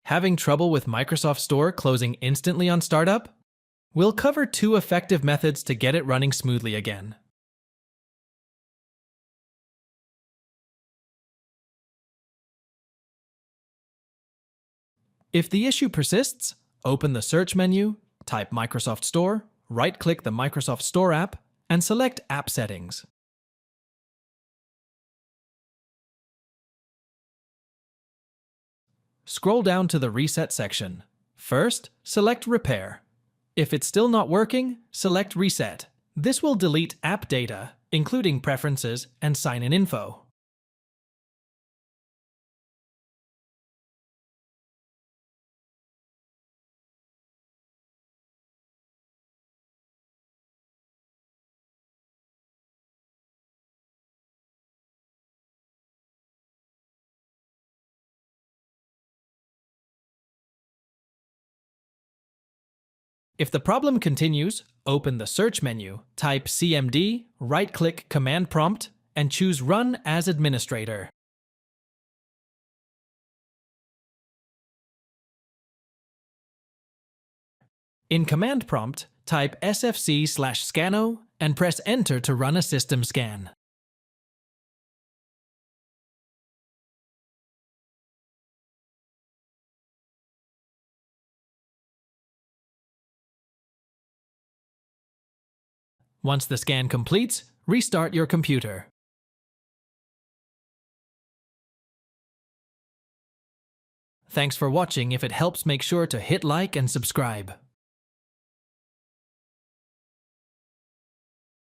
Having trouble with Microsoft Store closing instantly on startup? We'll cover 2 effective methods to get it running smoothly again. If the issue persists, open the search menu, type Microsoft Store, right-click the Microsoft Store app, and select App Settings. Scroll down to the Reset section. First, select Repair. If it's still not working, select Reset. This will delete app data, including preferences and sign-in info. If the problem continues, open the search menu, type CMD, right-click Command Prompt, and choose Run as Administrator. In Command Prompt, type SFC/Scano and press Enter to run a system scan. Once the scan completes, restart your computer. Thanks for watching. If it helps, make sure to hit like and subscribe.